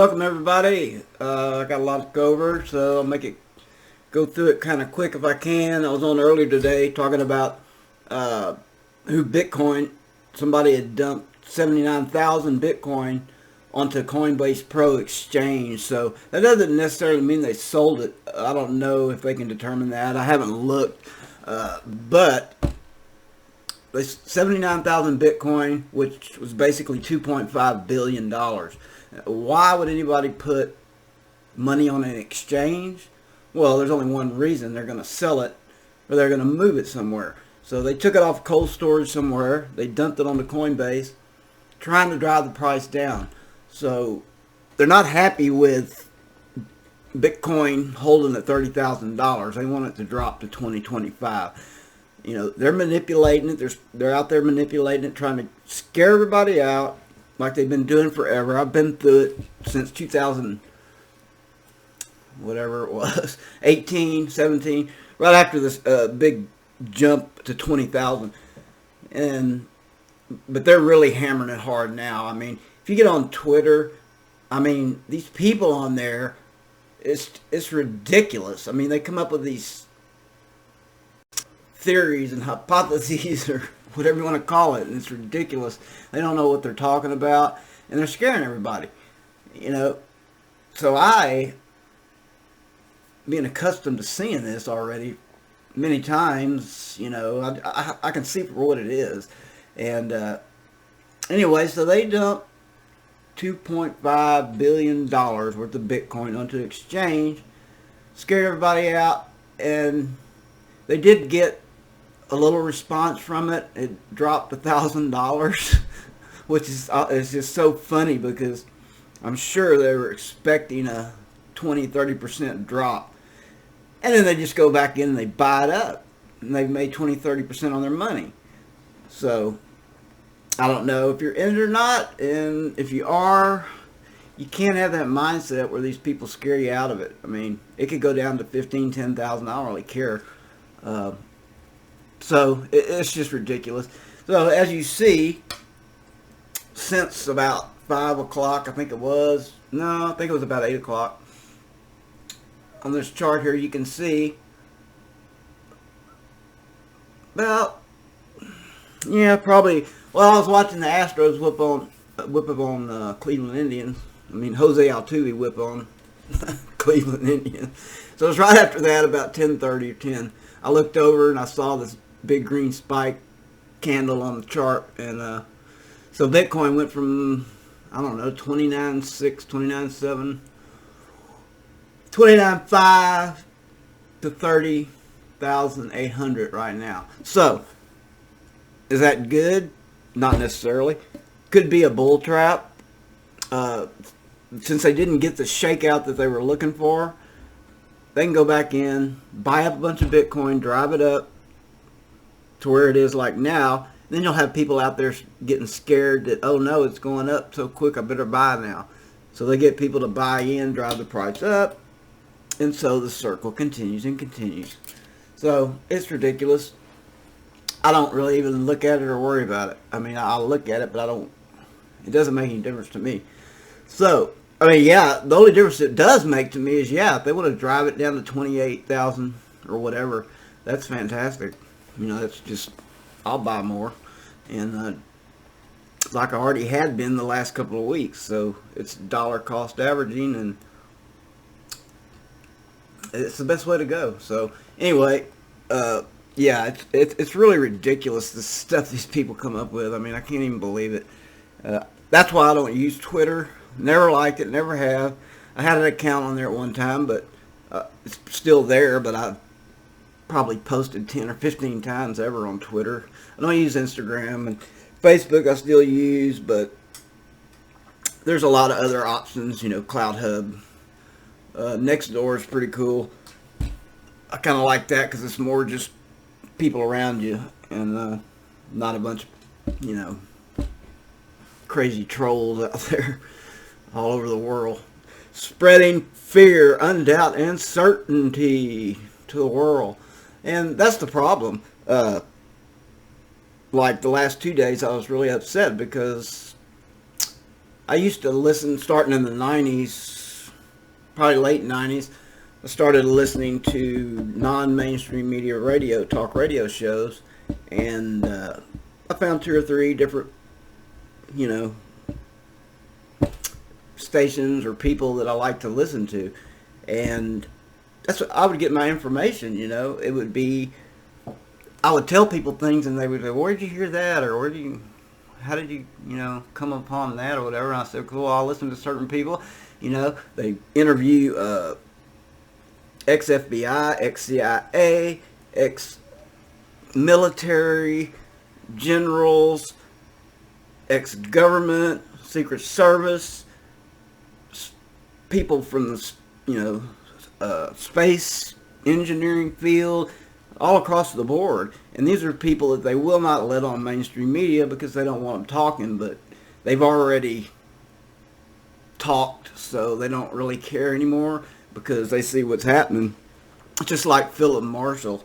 Welcome everybody. I got a lot to go over, so I'll go through it kind of quick if I can. I was on earlier today talking about who Bitcoin. Somebody had dumped 79,000 Bitcoin onto Coinbase Pro exchange. So that doesn't necessarily mean they sold it. I don't know if they can determine that. I haven't looked, but 79,000 Bitcoin, which was basically $2.5 billion. Why would anybody put money on an exchange? Well, there's only one reason. They're going to sell it or they're going to move it somewhere. So they took it off cold storage somewhere. They dumped it onto Coinbase, trying to drive the price down. So they're not happy with Bitcoin holding at $30,000. They want it to drop to 2025. You know, they're manipulating it. They're out there manipulating it, trying to scare everybody out like they've been doing forever. I've been through it since 2000, whatever it was, 18, 17, right after this big jump to 20,000. But they're really hammering it hard now. I mean, if you get on Twitter, I mean, these people on there, it's ridiculous. I mean, they come up with these theories and hypotheses or whatever you want to call it, and it's ridiculous. They don't know what they're talking about, and they're scaring everybody, you know. So being accustomed to seeing this already many times, you know, I can see for what it is. And anyway, so they dumped $2.5 billion worth of Bitcoin onto the exchange, scared everybody out, and they did get a little response from it. It dropped $1,000, which is just so funny because I'm sure they were expecting a 20-30% drop, and then they just go back in and they buy it up, and they've made 20-30% on their money. So I don't know if you're in it or not, and if you are, you can't have that mindset where these people scare you out of it. I mean, it could go down to 15, 10,000. I don't really care. So it's just ridiculous. So as you see, since about 5 o'clock, I think it was, no, I think it was about 8 o'clock. On this chart here, you can see about, yeah, probably, well, I was watching the Astros whip up on Cleveland Indians. I mean, Jose Altuve whip on Cleveland Indians. So it was right after that, about 10:30 or 10. I looked over and I saw this big green spike candle on the chart, and so Bitcoin went from, I don't know, 29.6, 29.7, 29.5 to 30,800 right now. So is that good? Not necessarily. Could be a bull trap. Since they didn't get the shakeout that they were looking for, they can go back in, buy up a bunch of Bitcoin, drive it up to where it is like now. Then you'll have people out there getting scared that, oh no, it's going up so quick, I better buy now. So they get people to buy in, drive the price up, and so the circle continues and continues. So it's ridiculous. I don't really even look at it or worry about it. I mean, I'll look at it, but it doesn't make any difference to me. So, I mean, yeah, the only difference it does make to me is, yeah, if they want to drive it down to 28,000 or whatever, that's fantastic. You know, that's just, I'll buy more. And like I already had been the last couple of weeks, so it's dollar cost averaging, and it's the best way to go. So anyway, yeah, it's really ridiculous, the stuff these people come up with. I mean, I can't even believe it. That's why I don't use Twitter. Never liked it, never have. I had an account on there at one time, but it's still there, but I've probably posted 10 or 15 times ever on Twitter. I don't use Instagram, and Facebook I still use, but there's a lot of other options, you know, Cloud Hub. Nextdoor is pretty cool. I kind of like that because it's more just people around you, and not a bunch of, you know, crazy trolls out there all over the world spreading fear, undoubt, and uncertainty to the world. And that's the problem. Like the last 2 days, I was really upset because I used to listen starting in the 90s, probably late 90s. I started listening to non-mainstream media radio, talk radio shows, and I found two or three different, you know, stations or people that I like to listen to, and that's what I would get my information. It would be, I would tell people things, and they would say, "Where did you hear that?" or how did you, come upon that, or whatever. And I said, "Cool, I'll listen to certain people." They interview ex-FBI, ex-CIA, ex-military, generals, ex-government, Secret Service, people from the, space engineering field, all across the board. And these are people that they will not let on mainstream media because they don't want them talking, but they've already talked, so they don't really care anymore because they see what's happening. Just like Philip Marshall,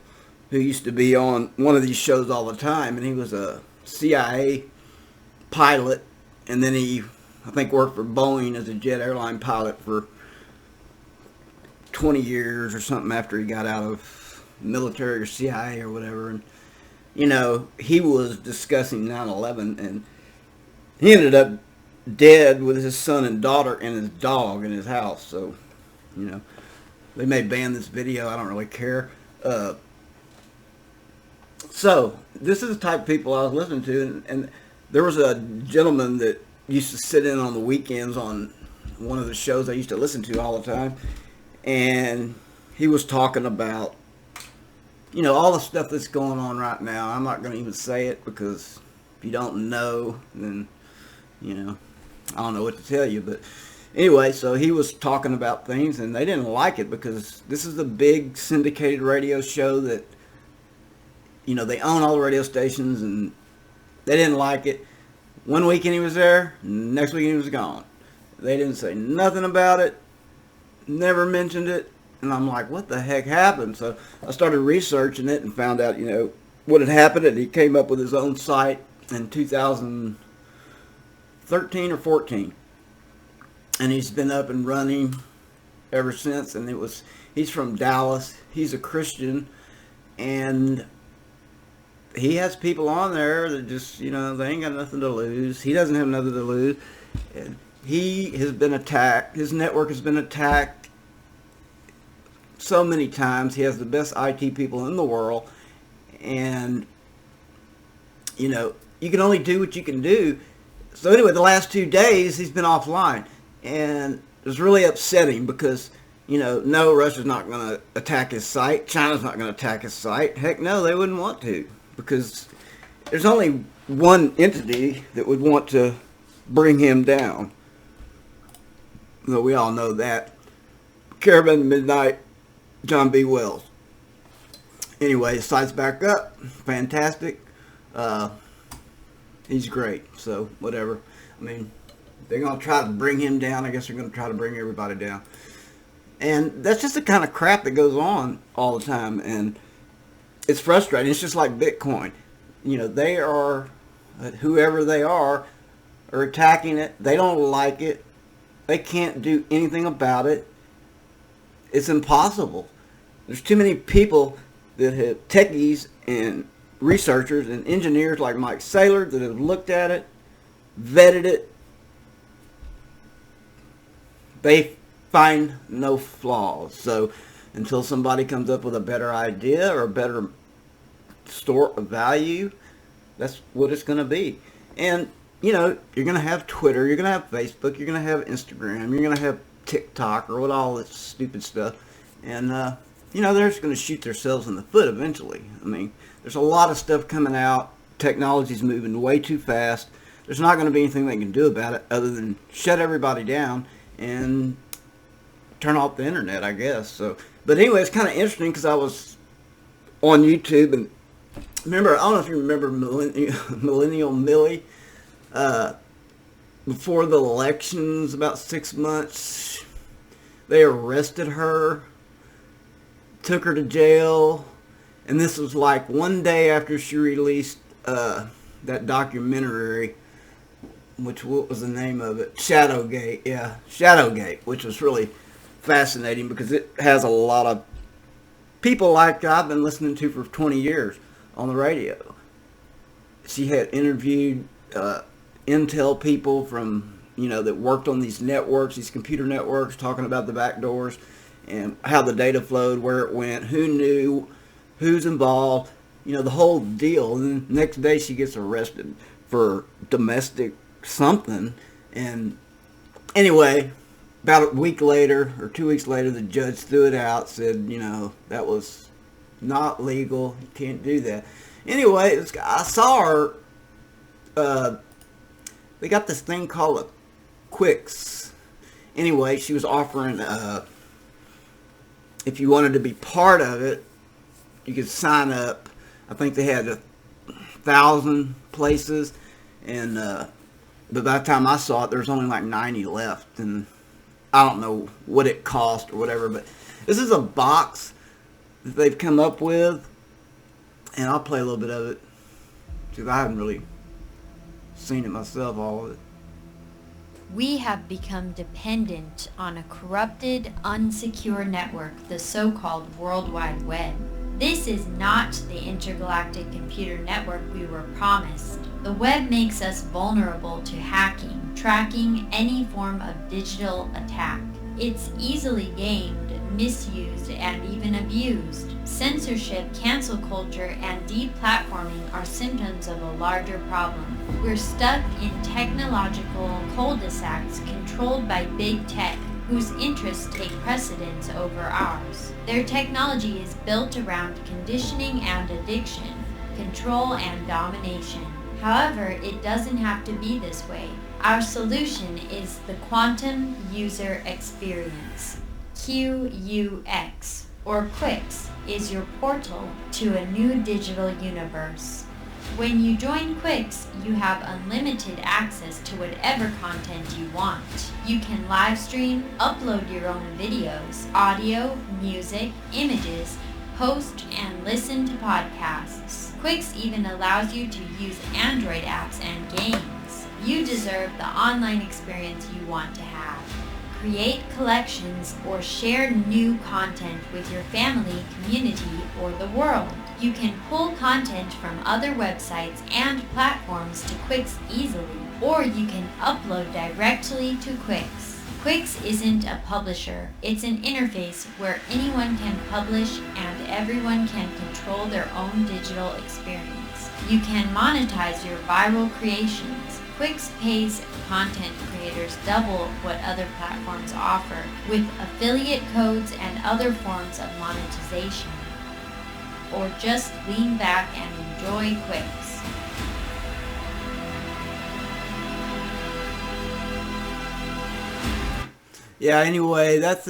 who used to be on one of these shows all the time, and he was a CIA pilot, and then he, I think, worked for Boeing as a jet airline pilot for 20 years or something after he got out of military or CIA or whatever. And, he was discussing 9/11, and he ended up dead with his son and daughter and his dog in his house. So, they may ban this video. I don't really care. So, this is the type of people I was listening to, and there was a gentleman that used to sit in on the weekends on one of the shows I used to listen to all the time, and he was talking about, all the stuff that's going on right now. I'm not going to even say it because if you don't know, then, I don't know what to tell you. But anyway, so he was talking about things, and they didn't like it because this is a big syndicated radio show that, they own all the radio stations, and they didn't like it. One weekend he was there, next weekend he was gone. They didn't say nothing about it, never mentioned it, and I'm like, what the heck happened? So I started researching it and found out, what had happened, and he came up with his own site in 2013 or 14. And he's been up and running ever since, and he's from Dallas. He's a Christian, and he has people on there that just, they ain't got nothing to lose. He doesn't have nothing to lose. And he has been attacked. His network has been attacked so many times. He has the best IT people in the world. And, you can only do what you can do. So anyway, the last 2 days, he's been offline. And it was really upsetting because, no, Russia's not going to attack his site. China's not going to attack his site. Heck no, they wouldn't want to. Because there's only one entity that would want to bring him down. Well, we all know that. Caravan Midnight, John B. Wells. Anyway, his site's back up. Fantastic. He's great. So, whatever. I mean, they're going to try to bring him down. I guess they're going to try to bring everybody down. And that's just the kind of crap that goes on all the time. And it's frustrating. It's just like Bitcoin. They are, whoever they are attacking it. They don't like it. They can't do anything about it. It's impossible. There's too many people that have techies and researchers and engineers like Mike Saylor that have looked at it, vetted it. They find no flaws. So until somebody comes up with a better idea or a better store of value, that's what it's going to be. And, you're going to have Twitter, you're going to have Facebook, you're going to have Instagram, you're going to have TikTok, or what all this stupid stuff. And, they're just going to shoot themselves in the foot eventually. I mean, there's a lot of stuff coming out. Technology's moving way too fast. There's not going to be anything they can do about it other than shut everybody down and turn off the internet, I guess. So, but anyway, it's kind of interesting because I was on YouTube and remember, I don't know if you remember Millennial Millie. Before the elections, about 6 months, they arrested her, took her to jail, and this was like one day after she released that documentary which, what was the name of it? Shadowgate. Yeah, Shadowgate, which was really fascinating because it has a lot of people like I've been listening to for 20 years on the radio. She had interviewed Intel people from, that worked on these networks, these computer networks, talking about the back doors and how the data flowed, where it went, who knew, who's involved, the whole deal. And then the next day she gets arrested for domestic something. And anyway, about a week later or 2 weeks later, the judge threw it out, said, that was not legal. You can't do that. Anyway, I saw her. They got this thing called a Quicks. Anyway, she was offering, if you wanted to be part of it, you could sign up. I think they had 1,000 places, and but by the time I saw it, there was only like 90 left, and I don't know what it cost or whatever. But this is a box that they've come up with, and I'll play a little bit of it because I haven't really seen it myself, all of it. We have become dependent on a corrupted, unsecure network, the so-called World Wide Web. This is not the intergalactic computer network we were promised. The web makes us vulnerable to hacking, tracking, any form of digital attack. It's easily gamed, misused, and even abused. Censorship, cancel culture, and deplatforming are symptoms of a larger problem. We're stuck in technological cul-de-sacs controlled by big tech, whose interests take precedence over ours. Their technology is built around conditioning and addiction, control and domination. However, it doesn't have to be this way. Our solution is the Quantum User Experience. QUX, or Quicks, is your portal to a new digital universe. When you join Quicks, you have unlimited access to whatever content you want. You can live stream, upload your own videos, audio, music, images, host and listen to podcasts. Quicks even allows you to use Android apps and games. You deserve the online experience you want to have. Create collections or share new content with your family, community, or the world. You can pull content from other websites and platforms to Quicks easily, or you can upload directly to Quicks. Quicks isn't a publisher, it's an interface where anyone can publish and everyone can control their own digital experience. You can monetize your viral creations. Quicks pays content creators double what other platforms offer, with affiliate codes and other forms of monetization. Or just lean back and enjoy Quicks. Yeah, anyway, that's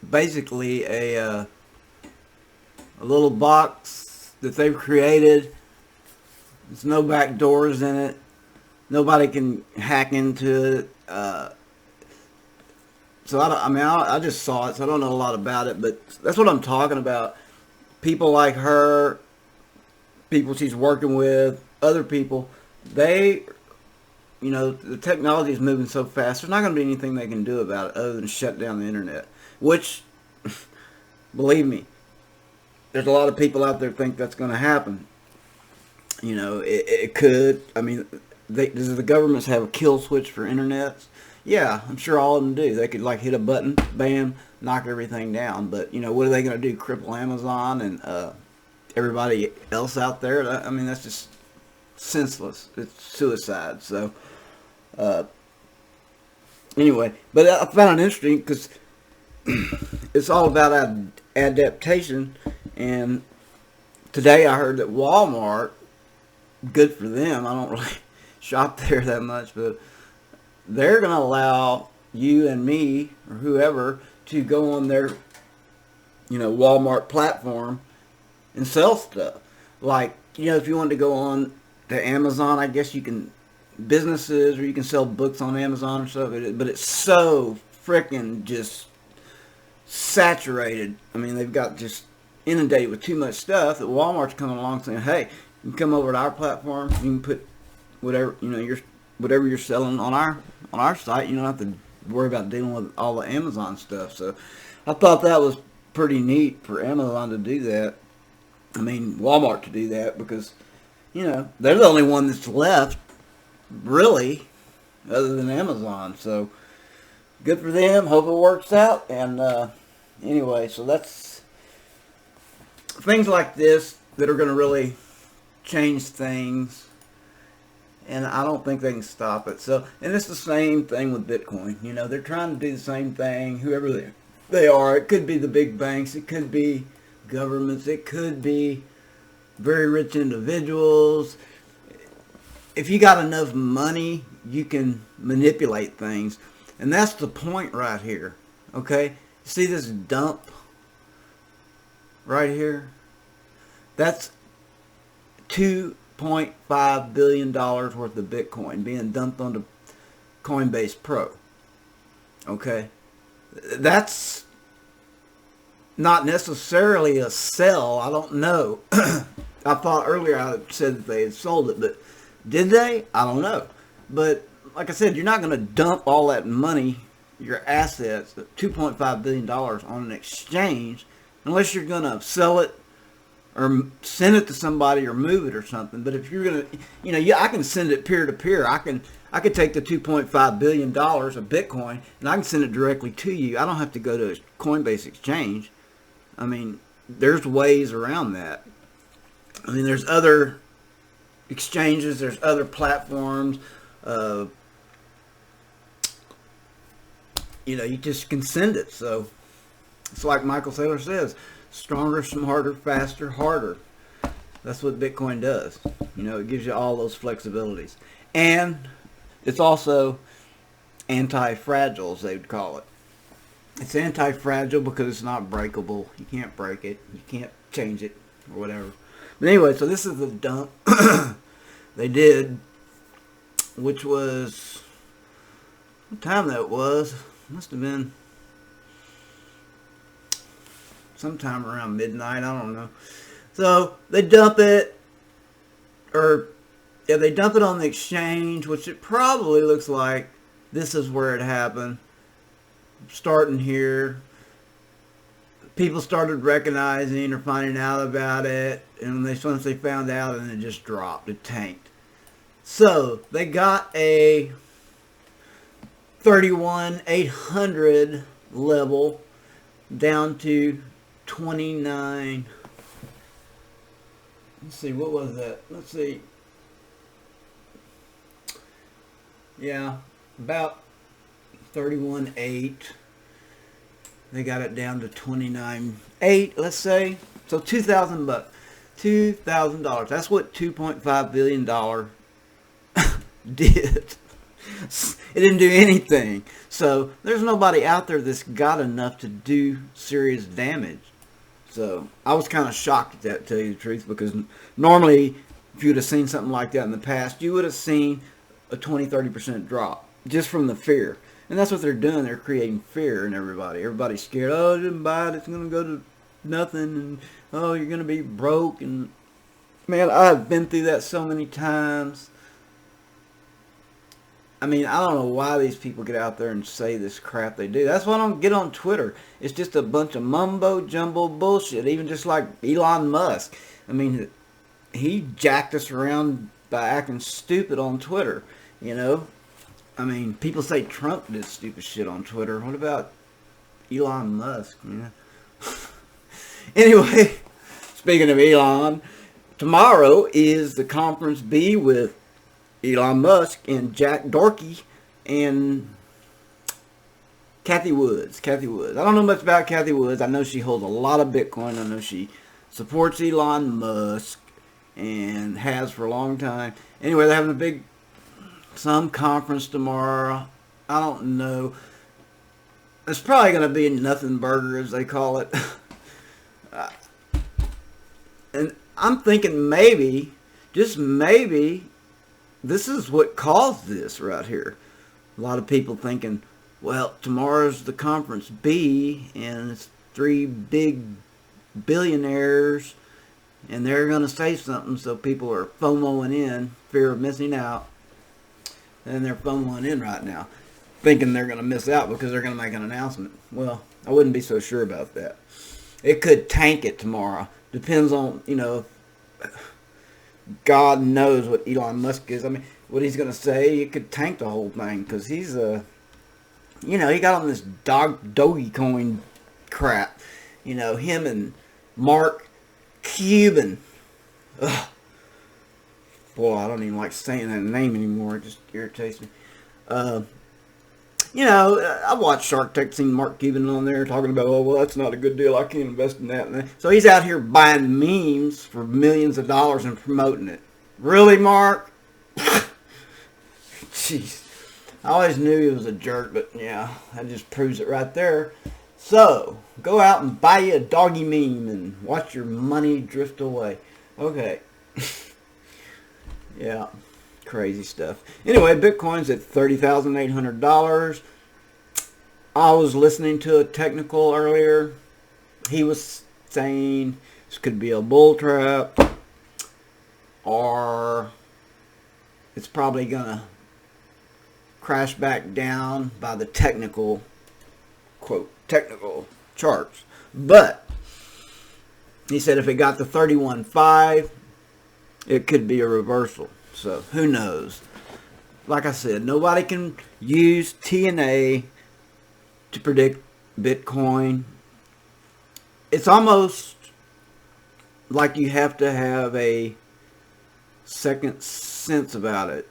basically a little box that they've created. There's no back doors in it. Nobody can hack into it. So I just saw it, so I don't know a lot about it, but that's what I'm talking about. People like her, people she's working with, other people, the technology is moving so fast, there's not going to be anything they can do about it other than shut down the internet, which, believe me, there's a lot of people out there think that's going to happen. It could. I mean, does the governments have a kill switch for internets? Yeah, I'm sure all of them do. They could hit a button, bam, knock everything down. But what are they going to do? Cripple Amazon and everybody else out there? I mean, that's just senseless. It's suicide. So anyway, but I found it interesting because it's all about adaptation. And today I heard that Walmart, good for them. I don't really shop there that much, but they're going to allow you and me or whoever to go on their, Walmart platform and sell stuff. If you wanted to go on to Amazon, I guess you can, businesses, or you can sell books on Amazon or stuff, but it's so freaking just saturated. I mean, they've got just inundated with too much stuff that Walmart's coming along saying, hey, you can come over to our platform, you can put whatever whatever you're selling on our site. You don't have to worry about dealing with all the Amazon stuff. So I thought that was pretty neat for Amazon to do that. I mean, Walmart to do that, because they're the only one that's left, really, other than Amazon. So good for them. Hope it works out. And anyway, so that's things like this that are going to really change things, and I don't think they can stop it. So, and it's the same thing with Bitcoin. They're trying to do the same thing, whoever they are. It could be the big banks, it could be governments, it could be very rich individuals. If you got enough money, you can manipulate things. And that's the point right here. Okay? See this dump right here? That's $2.5 billion worth of Bitcoin being dumped onto Coinbase Pro. Okay? That's not necessarily a sell. I don't know. I thought earlier I said that they had sold it, but did they? I don't know. But like I said, you're not going to dump all that money, your assets, $2.5 billion on an exchange, unless you're going to sell it or send it to somebody or move it or something. But if you're going to, I can send it peer to peer. I could take the $2.5 billion of Bitcoin and I can send it directly to you. I don't have to go to a Coinbase exchange. I mean, there's ways around that. I mean, there's other exchanges, there's other platforms. You just can send it. So it's like Michael Saylor says, stronger, smarter, faster, harder. That's what Bitcoin does. It gives you all those flexibilities. And it's also anti-fragile, as they would call it. It's anti-fragile because it's not breakable. You can't break it. You can't change it or whatever. But anyway, so this is the dump they did, which was, what time that was? Must have been sometime around midnight. I don't know. So they dump it, they dump it on the exchange, which it probably looks like this is where it happened. Starting here, people started recognizing or finding out about it, and once they found out, and it just dropped, it tanked. So they got a 31,800 level down to 29. Let's see, what was that? Let's see. Yeah, about 31.8. They got it down to 29.8, let's say. So $2,000. $2,000. That's what $2.5 billion did. It didn't do anything. So there's nobody out there that's got enough to do serious damage. So I was kind of shocked at that, to tell you the truth, because normally if you would have seen something like that in the past, you would have seen a 20-30% drop just from the fear. And that's what they're doing. They're creating fear in everybody. Everybody's scared. Oh, I didn't buy it. It's going to go to nothing. And, oh, you're going to be broke. And, man, I've been through that so many times. I mean, I don't know why these people get out there and say this crap they do. That's why I don't get on Twitter. It's just a bunch of mumbo-jumbo bullshit. Even just like Elon Musk. I mean, he jacked us around by acting stupid on Twitter, I mean, people say Trump did stupid shit on Twitter. What about Elon Musk, man? Anyway, speaking of Elon, tomorrow is the conference B with Elon Musk and Jack Dorsey and Kathy Woods. I don't know much about Kathy Woods. I know she holds a lot of Bitcoin. I know she supports Elon Musk and has for a long time. Anyway, they're having some conference tomorrow. I don't know. It's probably going to be nothing burger, as they call it. And I'm thinking maybe, just maybe, this is what caused this right here. A lot of people thinking, well, tomorrow's the conference B, and it's 3 big billionaires, and they're going to say something, so people are FOMOing in, fear of missing out. and they're fumbling in right now, thinking they're going to miss out because they're going to make an announcement. Well, I wouldn't be so sure about that. It could tank it tomorrow. Depends on, God knows what Elon Musk is. I mean, what he's going to say, it could tank the whole thing because he's he got on this Dogecoin crap. Him and Mark Cuban. Ugh. Boy, I don't even like saying that name anymore. It just irritates me. I watched Shark Tank, seen Mark Cuban on there talking about, oh, well, that's not a good deal. I can't invest in that. And that. So he's out here buying memes for millions of dollars and promoting it. Really, Mark? Jeez. I always knew he was a jerk, but yeah, that just proves it right there. So, go out and buy you a doggy meme and watch your money drift away. Okay. Yeah. Crazy stuff. Anyway, Bitcoin's at $30,800. I was listening to a technical earlier. He was saying this could be a bull trap, or it's probably gonna crash back down by the technical, quote, technical charts. But he said if it got to 31.5, it could be a reversal. So, who knows? Like I said, nobody can use TNA to predict Bitcoin. It's almost like you have to have a second sense about it.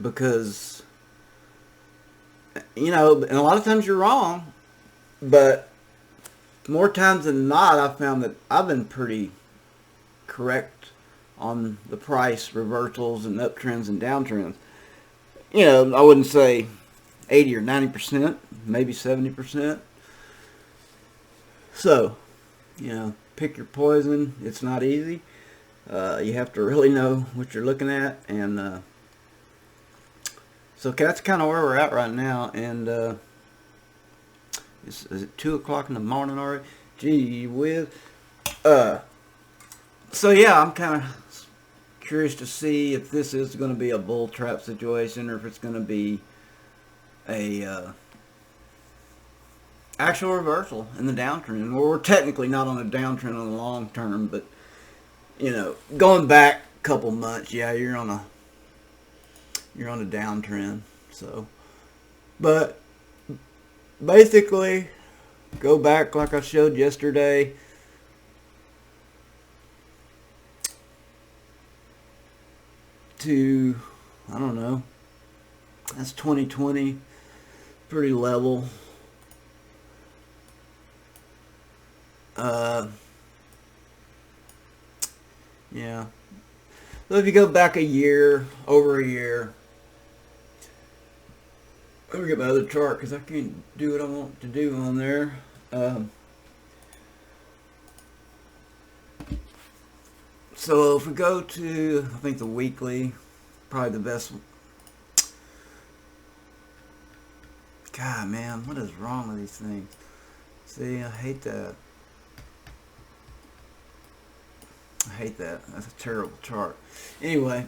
Because, and a lot of times you're wrong. But more times than not, I've found that I've been pretty correct on the price reversals and uptrends and downtrends. I wouldn't say 80 or 90%, maybe 70%. So, pick your poison. It's not easy. You have to really know what you're looking at. And so that's kind of where we're at right now. And is it 2 o'clock in the morning already? Gee whiz. So yeah, I'm kind of curious to see if this is going to be a bull trap situation or if it's going to be a actual reversal in the downtrend. Well, we're technically not on a downtrend on the long term, but going back a couple months, yeah, you're on a downtrend. So, but basically, go back like I showed yesterday. To, I don't know, that's 2020, pretty level. Yeah. So if you go back a year, over a year, let me get my other chart because I can't do what I want to do on there. So if we go to, I think the weekly, probably the best. God, man, what is wrong with these things? See, I hate that. I hate that. That's a terrible chart. Anyway,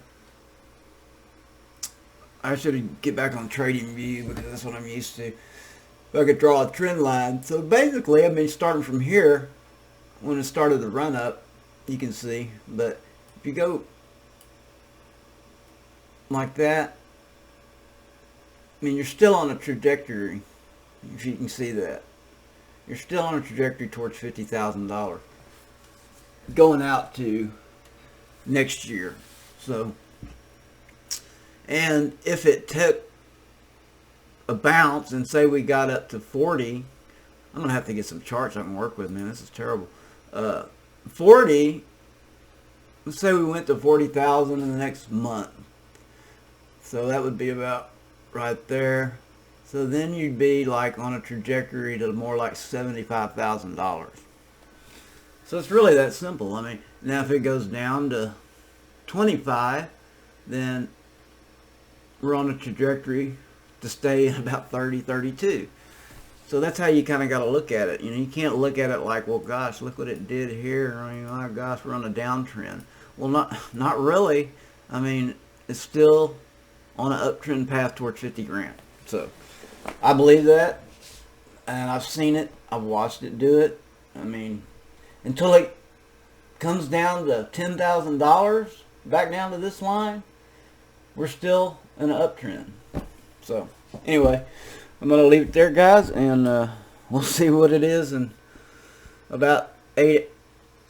I should get back on Trading View because that's what I'm used to. If I could draw a trend line. So basically, I mean, starting from here, when it started the run up, you can see. But if you go like that, I mean, you're still on a trajectory. If you can see that, you're still on a trajectory towards $50,000 going out to next year. So, and if it took a bounce and say we got up to 40, I'm gonna have to get some charts I can work with, man. This is terrible. 40, let's say we went to 40,000 in the next month. So that would be about right there. So then you'd be like on a trajectory to more like $75,000. So it's really that simple. I mean, now if it goes down to 25, then we're on a trajectory to stay at about 30, 32. So that's how you kind of got to look at it. You can't look at it like, well, gosh, look what it did here. I mean, oh gosh, we're on a downtrend. Well, not really. I mean, it's still on an uptrend path towards 50 grand. So I believe that, and I've seen it. I've watched it do it. I mean, until it comes down to $10,000, back down to this line, we're still in an uptrend. So anyway, I'm going to leave it there, guys, and we'll see what it is in about 7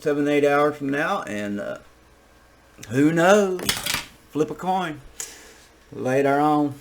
to 8 hours from now, and who knows? Flip a coin later on.